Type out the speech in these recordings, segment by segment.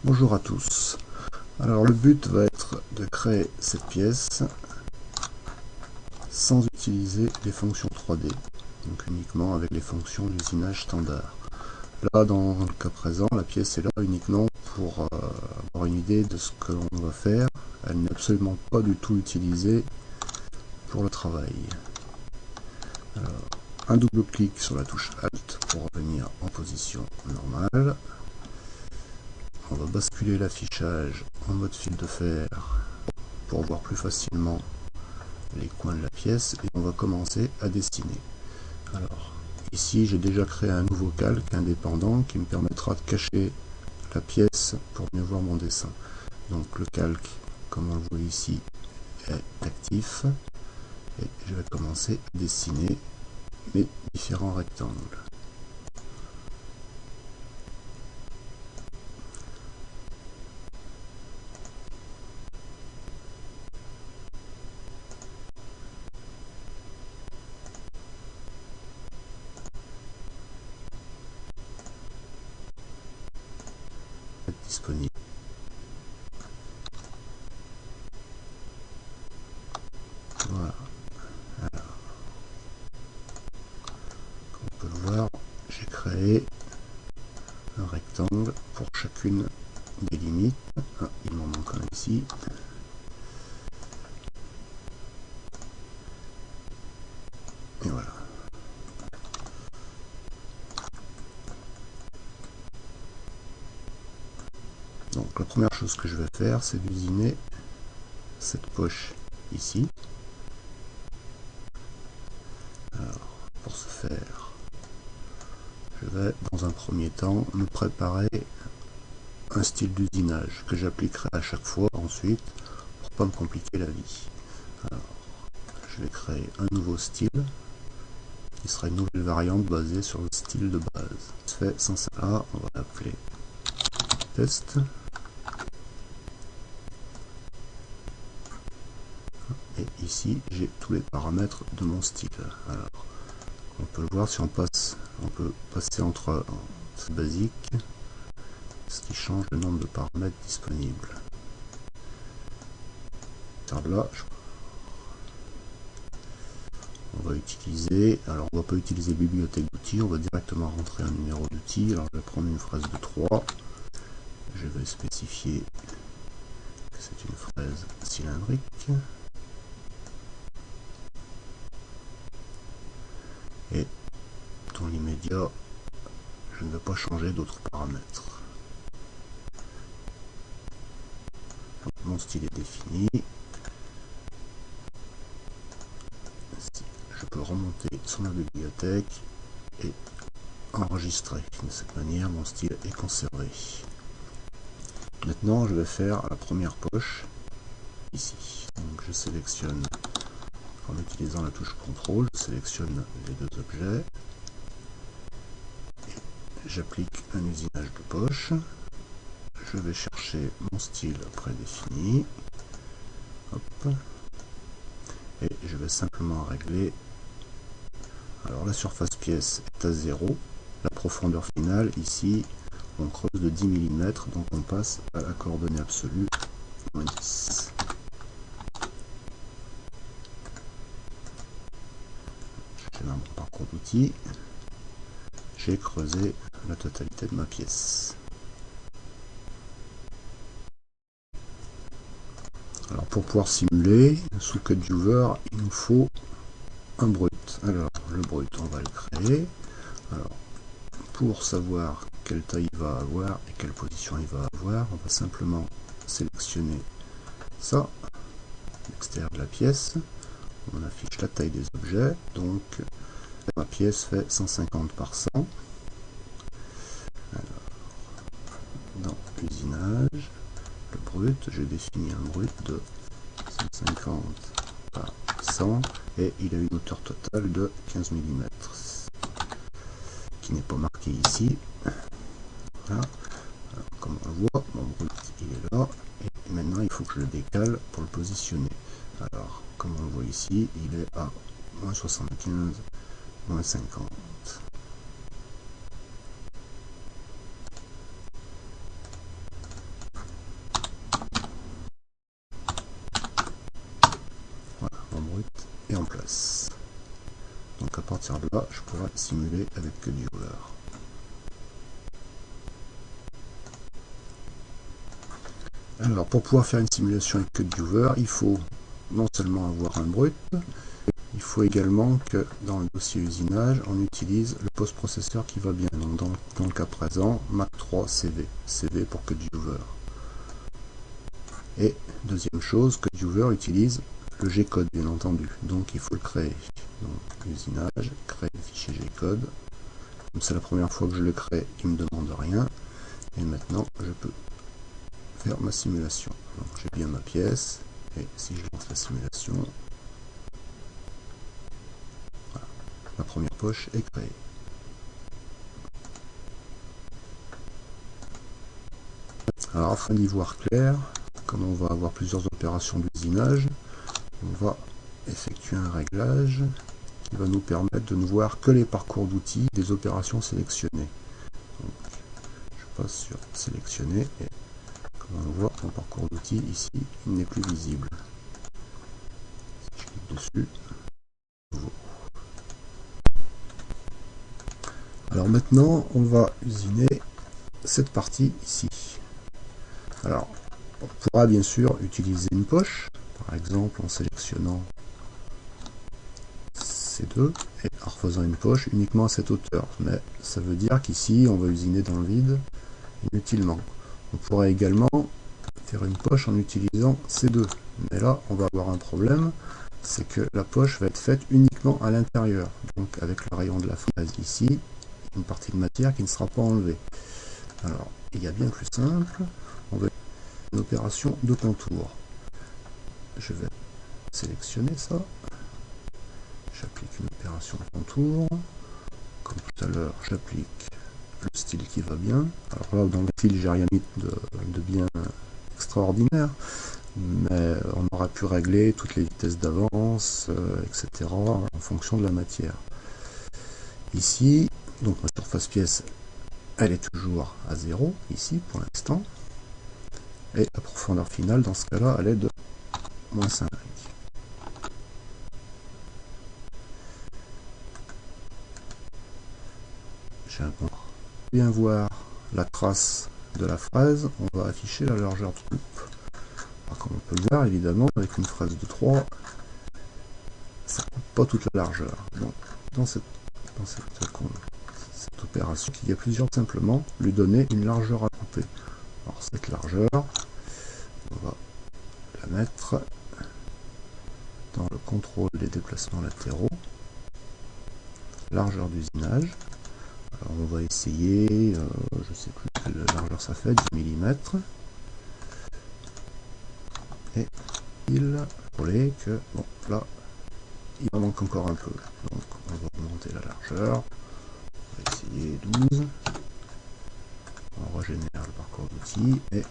Bonjour à tous. Alors le but va être de créer cette pièce sans utiliser les fonctions 3D, donc uniquement avec les fonctions d'usinage standard. Là dans le cas présent, la pièce est là uniquement pour avoir une idée de ce que l'on va faire. Elle n'est absolument pas du tout utilisée pour le travail. Alors, un double clic sur la touche Alt pour revenir en position normale. On va basculer l'affichage en mode fil de fer pour voir plus facilement les coins de la pièce et on va commencer à dessiner. Alors ici j'ai déjà créé un nouveau calque indépendant qui me permettra de cacher la pièce pour mieux voir mon dessin. Donc le calque, comme on le voit ici, est actif et je vais commencer à dessiner mes différents rectangles. Disponible. Voilà. Alors, comme on peut le voir, j'ai créé un rectangle pour chacune des limites. Ah, il m'en manque un ici. Et voilà. Donc la première chose que je vais faire, c'est d'usiner cette poche ici. Alors, pour ce faire, je vais dans un premier temps me préparer un style d'usinage que j'appliquerai à chaque fois ensuite pour pas me compliquer la vie. Alors, je vais créer un nouveau style qui sera une nouvelle variante basée sur le style de base. Ça fait sans là, on va l'appeler test. Et ici, j'ai tous les paramètres de mon style. Alors, on peut le voir si on passe, on peut passer entre basique, ce qui change le nombre de paramètres disponibles. Alors là, on va utiliser, alors on va pas utiliser bibliothèque d'outils, on va directement rentrer un numéro d'outil. Alors je vais prendre une fraise de 3, je vais spécifier que c'est une fraise cylindrique. Et dans l'immédiat, je ne vais pas changer d'autres paramètres. Donc, mon style est défini. Je peux remonter sur ma bibliothèque et enregistrer. De cette manière, mon style est conservé. Maintenant, je vais faire la première poche ici. Donc, je sélectionne, en utilisant la touche CTRL, je sélectionne les deux objets. J'applique un usinage de poche. Je vais chercher mon style prédéfini. Hop. Et je vais simplement régler. Alors la surface pièce est à 0. La profondeur finale, ici, on creuse de 10 mm, donc on passe à la coordonnée absolue, moins 10. J'ai mon parcours d'outils. J'ai creusé la totalité de ma pièce. Alors pour pouvoir simuler, sous CutViewer, il nous faut un brut. Alors le brut, on va le créer. Alors pour savoir quelle taille il va avoir et quelle position il va avoir, on va simplement sélectionner ça, l'extérieur de la pièce. On affiche la taille des objets, donc ma pièce fait 150 par 100. Alors, dans l'usinage, le brut, j'ai défini un brut de 150 par 100 et il a une hauteur totale de 15 mm, qui n'est pas marqué ici. Voilà. Alors, comme on le voit, mon brut il est là, et maintenant il faut que je le décale pour le positionner. Alors, comme on le voit ici, il est à moins 75, moins 50. partir de là, je pourrais simuler avec CuteViewer. Alors, pour pouvoir faire une simulation avec CuteViewer, il faut non seulement avoir un brut, il faut également que dans le dossier usinage, on utilise le post-processeur qui va bien. Donc dans le cas présent, Mac 3 CV, CV pour CuteViewer. Et deuxième chose, CuteViewer utilise le G-code bien entendu, donc il faut le créer. Donc usinage, créer le fichier G-code. Comme c'est la première fois que je le crée, il ne me demande rien. Et maintenant, je peux faire ma simulation. Donc j'ai bien ma pièce, et si je lance la simulation, voilà, la première poche est créée. Alors afin d'y voir clair, comme on va avoir plusieurs opérations d'usinage, on va effectuer un réglage qui va nous permettre de ne voir que les parcours d'outils des opérations sélectionnées. Donc, je passe sur sélectionner et comme on voit, mon parcours d'outils ici, il n'est plus visible. Si je clique dessus, nouveau. Alors maintenant, on va usiner cette partie ici. Alors, on pourra bien sûr utiliser une poche, par exemple en sélectionnant ces deux et en refaisant une poche uniquement à cette hauteur. Mais ça veut dire qu'ici, on va usiner dans le vide inutilement. On pourrait également faire une poche en utilisant ces deux. Mais là, on va avoir un problème, c'est que la poche va être faite uniquement à l'intérieur. Donc avec le rayon de la fraise ici, une partie de matière qui ne sera pas enlevée. Alors, il y a bien plus simple, on va faire une opération de contour. Je vais sélectionner ça. J'applique une opération de contour. Comme tout à l'heure, j'applique le style qui va bien. Alors là, dans le style, j'ai rien mis de bien extraordinaire, mais on aura pu régler toutes les vitesses d'avance, etc. en fonction de la matière. Ici, donc ma surface pièce, elle est toujours à 0, ici, pour l'instant. Et la profondeur finale, dans ce cas-là, elle est de -5. J'ai un point. Bien voir la trace de la fraise, on va afficher la largeur de coupe. Alors, comme on peut le voir, évidemment, avec une fraise de 3, ça ne coupe pas toute la largeur. Donc, dans cette opération, il y a plusieurs simplement lui donner une largeur à couper. Alors cette largeur, on va la mettre dans le contrôle des déplacements latéraux, largeur d'usinage. Alors on va essayer, je ne sais plus quelle largeur ça fait, 10 mm. Et il voulait que, bon là, il en manque encore un peu. Donc on va augmenter la largeur. On va essayer 12. On régénère le parcours d'outils et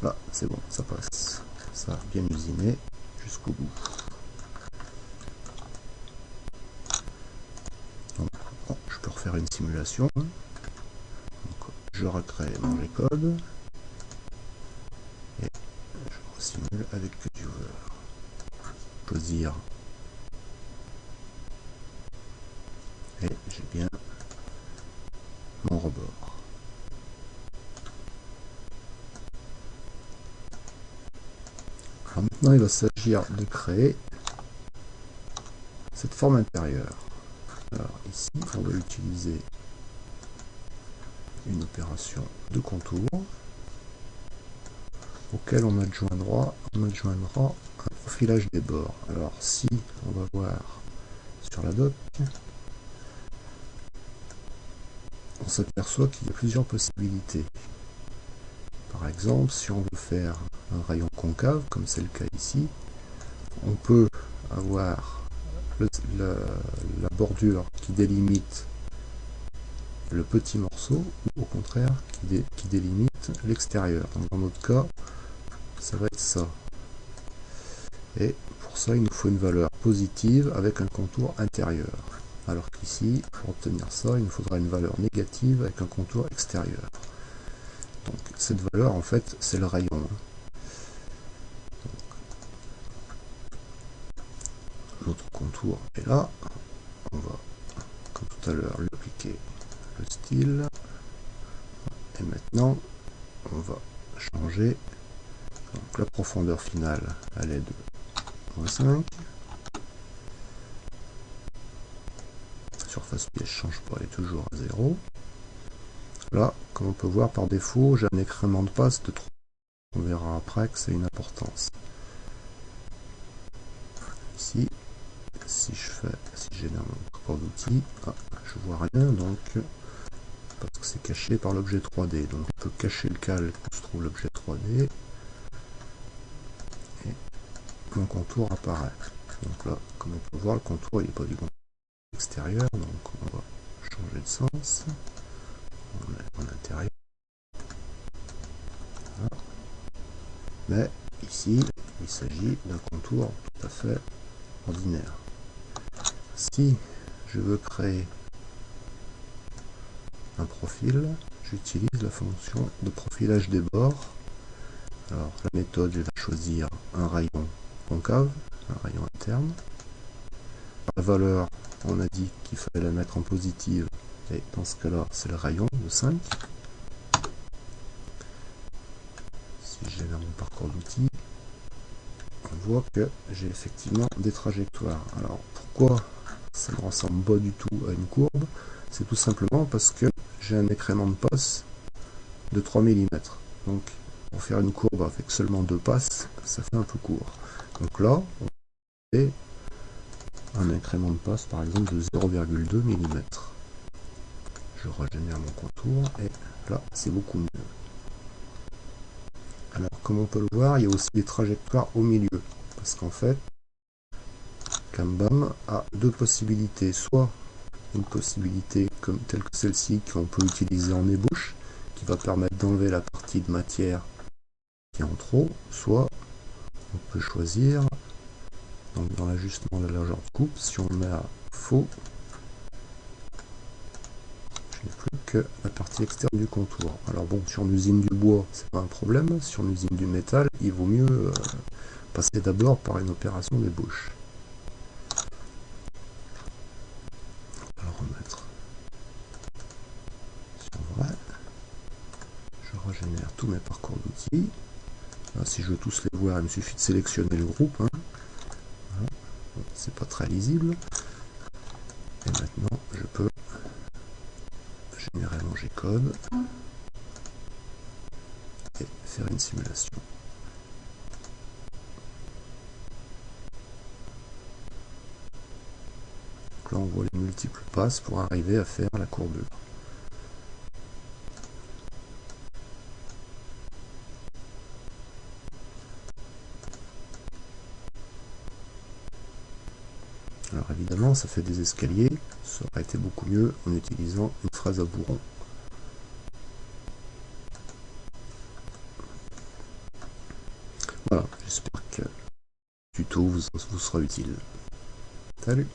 là c'est bon, ça passe. Ça a bien usiné jusqu'au bout. Donc bon, je peux refaire une simulation. Donc, je recrée mon G-code et je resimule avec CuteViewer. Choisir et j'ai bien mon rebord. Alors maintenant il va s'agir de créer cette forme intérieure. Alors ici on va utiliser une opération de contour auquel on adjoindra un profilage des bords. Alors si on va voir sur la doc, on s'aperçoit qu'il y a plusieurs possibilités. Par exemple, si on veut faire un rayon concave, comme c'est le cas ici, on peut avoir la bordure qui délimite le petit morceau, ou au contraire qui délimite l'extérieur. Donc dans notre cas, ça va être ça. Et pour ça, il nous faut une valeur positive avec un contour intérieur. Alors qu'ici, pour obtenir ça, il nous faudra une valeur négative avec un contour extérieur. Donc cette valeur, en fait, c'est le rayon. notre contour est là. On va, comme tout à l'heure, lui appliquer le style. Et maintenant, on va changer. Donc la profondeur finale, elle est de -5. La surface pièce ne change pas, elle est toujours à 0. Là, comme on peut voir, par défaut, j'ai un incrément de passe de 3. On verra après que c'est une importance. Ici, si je génère mon parcours d'outils, je vois rien, donc parce que c'est caché par l'objet 3D. Donc on peut cacher le calque où se trouve l'objet 3D. Et mon contour apparaît. Donc là, comme on peut voir, le contour il n'est pas du contour extérieur, donc on va changer de sens. On met en intérieur. Voilà. Mais ici, il s'agit d'un contour tout à fait ordinaire. Si je veux créer un profil, j'utilise la fonction de profilage des bords. Alors la méthode, je vais choisir un rayon concave, un rayon interne. La valeur, on a dit qu'il fallait la mettre en positive, et dans ce cas-là, c'est le rayon de 5. Si je génère mon parcours d'outils, on voit que j'ai effectivement des trajectoires. Alors pourquoi ça ne ressemble pas du tout à une courbe? C'est tout simplement parce que j'ai un incrément de passe de 3 mm. Donc pour faire une courbe avec seulement 2 passes, ça fait un peu court. Donc là, on fait un incrément de passe par exemple de 0,2 mm. Je régénère mon contour et là c'est beaucoup mieux. Alors comme on peut le voir, il y a aussi des trajectoires au milieu. Parce qu'en fait, Cambam a deux possibilités. Soit une possibilité comme telle que celle-ci qu'on peut utiliser en ébauche, qui va permettre d'enlever la partie de matière qui est en trop, soit on peut choisir, donc dans l'ajustement de la largeur de coupe, si on le met à faux, je n'ai plus que la partie externe du contour. Alors bon, si on usine du bois, c'est pas un problème. Si on usine du métal, il vaut mieux passer d'abord par une opération d'ébauche. Alors remettre sur vrai. Je régénère tous mes parcours d'outils. Si je veux tous les voir, il me suffit de sélectionner le groupe. Voilà. C'est pas très lisible. Et maintenant, je peux générer mon G-code et faire une simulation. Donc là, on voit les multiples passes pour arriver à faire la courbure. Alors évidemment, ça fait des escaliers. Ça aurait été beaucoup mieux en utilisant une fraise à bourron. Voilà, j'espère que le tuto vous sera utile. Salut!